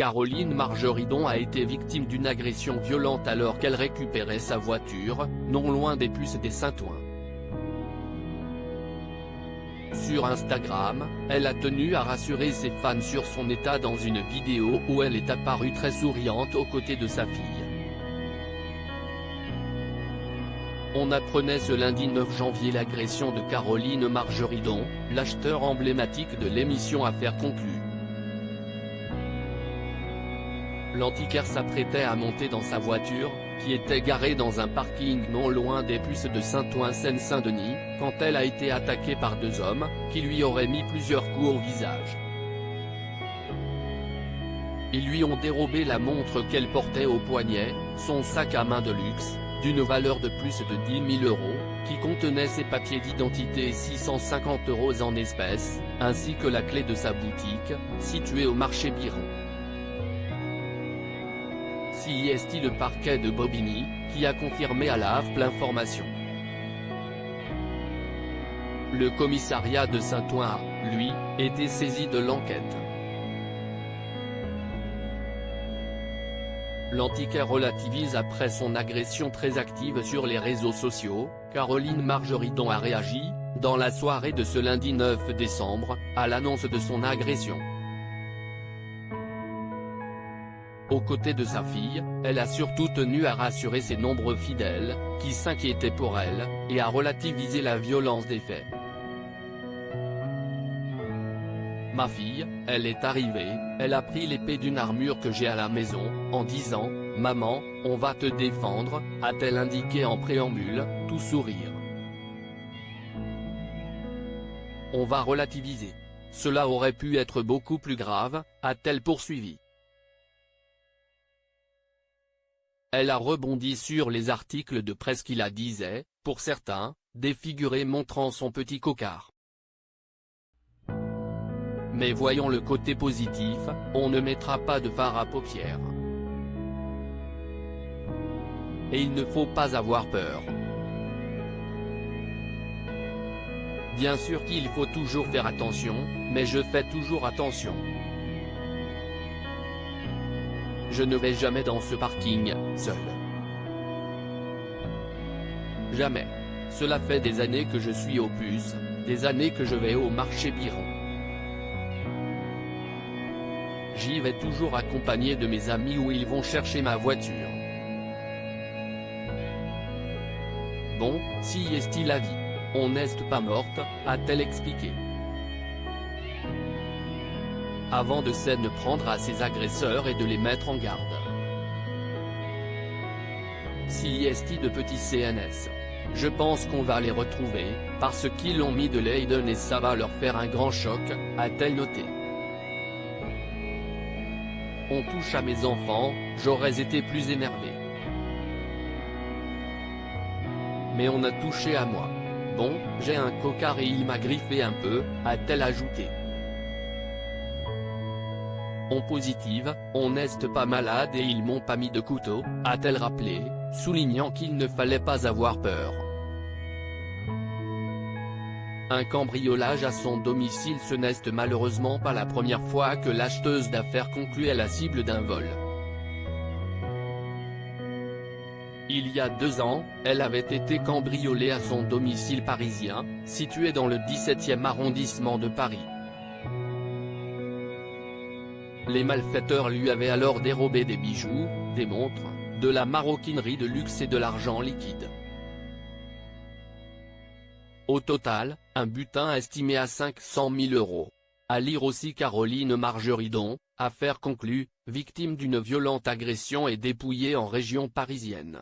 Caroline Margeridon a été victime d'une agression violente alors qu'elle récupérait sa voiture, non loin des puces des Saint-Ouen. Sur Instagram, elle a tenu à rassurer ses fans sur son état dans une vidéo où elle est apparue très souriante aux côtés de sa fille. On apprenait ce lundi 9 janvier l'agression de Caroline Margeridon, l'acheteur emblématique de l'émission Affaires conclues. L'antiquaire s'apprêtait à monter dans sa voiture, qui était garée dans un parking non loin des puces de Saint-Ouen Seine-Saint-Denis, quand elle a été attaquée par deux hommes, qui lui auraient mis plusieurs coups au visage. Ils lui ont dérobé la montre qu'elle portait au poignet, son sac à main de luxe, d'une valeur de plus de 10 000 €, qui contenait ses papiers d'identité et 650 € en espèces, ainsi que la clé de sa boutique, située au marché Biron. CIST le parquet de Bobigny, qui a confirmé à la AFP l'information. Le commissariat de Saint-Ouen a, lui, été saisi de l'enquête. L'antiquaire relativise après son agression très active sur les réseaux sociaux. Caroline Margeridon a réagi, dans la soirée de ce lundi 9 décembre, à l'annonce de son agression. Aux côtés de sa fille, elle a surtout tenu à rassurer ses nombreux fidèles, qui s'inquiétaient pour elle, et à relativiser la violence des faits. Ma fille, elle est arrivée, elle a pris l'épée d'une armure que j'ai à la maison, en disant « Maman, on va te défendre », a-t-elle indiqué en préambule, tout sourire. On va relativiser. Cela aurait pu être beaucoup plus grave, a-t-elle poursuivi. Elle a rebondi sur les articles de presse qui la disaient, pour certains, défigurés montrant son petit cocard. Mais voyons le côté positif, on ne mettra pas de fard à paupières. Et il ne faut pas avoir peur. Bien sûr qu'il faut toujours faire attention, mais je fais toujours attention. Je ne vais jamais dans ce parking, seul. Jamais. Cela fait des années que je suis aux puces, des années que je vais au marché Biron. J'y vais toujours accompagné de mes amis où ils vont chercher ma voiture. Bon, si est-il la vie. On n'est pas morte, a-t-elle expliqué. Avant de s'en prendre à ses agresseurs et de les mettre en garde. CIST de petit CNS. Je pense qu'on va les retrouver, parce qu'ils ont mis de l'Aiden et ça va leur faire un grand choc, a-t-elle noté. On touche à mes enfants, j'aurais été plus énervé. Mais on a touché à moi. Bon, j'ai un cocard et il m'a griffé un peu, a-t-elle ajouté. En positive, on n'est pas malade et ils m'ont pas mis de couteau, a-t-elle rappelé, soulignant qu'il ne fallait pas avoir peur. Un cambriolage à son domicile. Ce n'est malheureusement pas la première fois que l'acheteuse d'affaires conclue est la cible d'un vol. Il y a 2 ans, elle avait été cambriolée à son domicile parisien, situé dans le 17e arrondissement de Paris. Les malfaiteurs lui avaient alors dérobé des bijoux, des montres, de la maroquinerie de luxe et de l'argent liquide. Au total, un butin estimé à 500 000 €. À lire aussi Caroline Margeridon, affaire conclue, victime d'une violente agression et dépouillée en région parisienne.